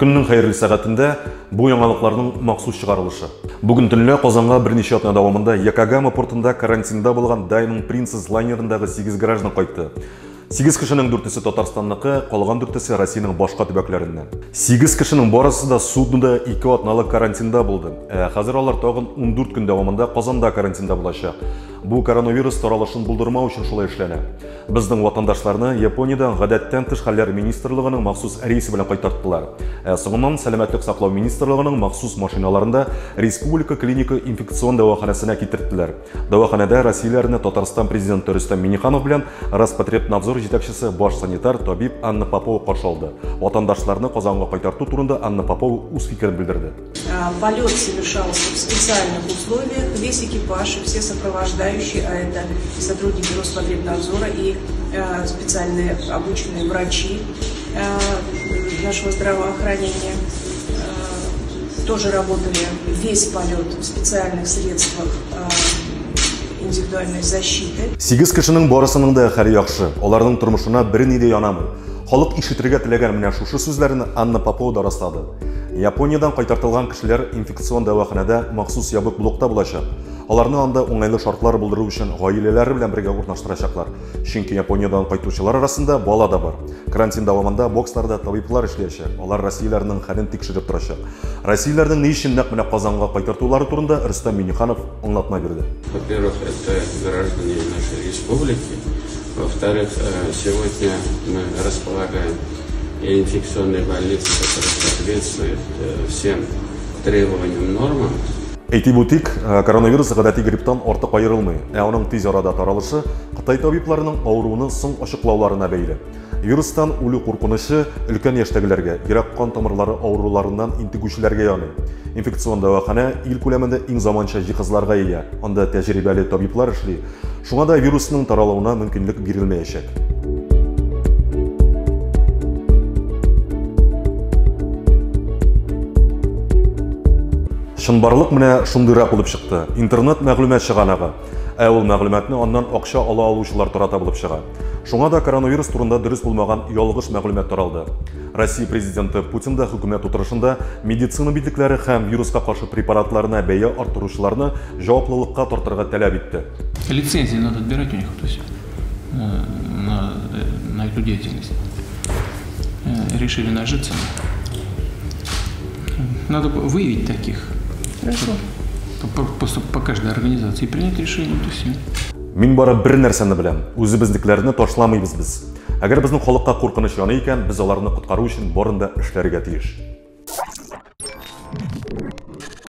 Күннің қайырлы сағатында bu жаңалыкларның махсус чыгарылышы. Бүген төнлә Казанга берничә атна дәвамында Якогама портында карантинда булган Diamond Princess лайнерындагы 8 граждан кайтты. 8 кешенең 4-се Татарстанныкы, калган 4-се Россиянең башка төбәкләреннән. 8 кешенең барысы да суднада 2 атналы карантинда булды. Хәзер алар тагын 14 көн дәвамында Казанда карантинда булачак. Бу коронавирус таралышын булдырмау өчен шулай эшләнә. Безнең ватандашларны Япониядән гадәттән тыш хәлләр министрлыгының махсус рейсы белән кайтарттылар. Соңыннан Сәламәтлек саклау министрлыгының махсус машиналарында Республика клиника инфекцион дәваханәсенә китерттеләр. Дәваханәдә Россияләрне Татарстан президенты Рөстәм Миңнеханов белән Роспотребнадзор җитәкчесе баш санитар табиб Анна Попова каршы алды. Ватандашларны Казанга кайтарту турында Анна Попова үз фикерен белдерде. Полет совершался в специальных условиях. Весь экипаж и все сопровождающие, а это сотрудники Роспотребнадзора и специальные обученные врачи нашего здравоохранения, тоже работали весь полет в специальных средствах индивидуальной защиты. 8 кешенең барысының да хәле яхшы. Аларның тормышына берни дә янамый. Халык ишетергә теләгән менә шушы сүзләрне Анна Попова да раслады. Япониядән кайтартылган кешеләр инфекцион дәваханәдә махсус ябык блокта булачак. Аларны анда уңайлы шартлар булдыру өчен гаиләләре белән бергә урнаштырачаклар. Чөнки Япониядән кайтучылар арасында бала да бар. Карантин дәвамында боксларда табиблар эшләячәк. Алар Россияләрнең хәлен тикшереп торачак. Россияләрнең ни өчен нәкъ менә Казанга кайтартулары турында Рөстәм Миңнеханов аңлатма бирде. Во-первых, это граждане нашей республики. Во-вторых, сегодня мы располагаем инфекционной больницей, которая соответствует всем требованиям, нормам. Әйтеп үтик, коронавирус гадәти грипптан артык аерылмый. Аның тиз арада таралышы Кытай табибларының авыруны соң ачыклауларына бәйле. Вирустан үлү куркынышы өлкән яшьтәгеләргә, йөрәк кан тамырлары авыруларыннан интегүчеләргә яный. Инфекцион дәваханә ил күләмендә иң заманча җиһазларга ия. Анда тәҗрибәле табиблар эшли. Шуңа да вирусның таралуына мөмкинлек бирелмәячәк. Шынбарлык менә шундыйрак булып чыкты. Интернет мәгълүмат чыганага. Ул мәгълүматны аннан акча ала алучылар тарата булып чыга. Шуңа да коронавирус турында дөрес булмаган ялгыш мәгълүмат таралды. Россия президенты Путин да хөкүмәт утырышында медицина бидлекләре һәм вируска каршы препаратларына бәя артыручыларны җаваплылыкка тартырга таләп итте. Лицензии надо отбирать у них, то есть на эту деятельность. Решили нажиться. Надо выявить таких. Хорошо. По каждой организации принять решение, то все. Мин бары бер нәрсәне беләм. Үзебезнекеләрне ташламыйбыз без. Әгәр безнең халыкка куркыныч яный икән, без аларны коткару өчен барында эшләргә тиеш.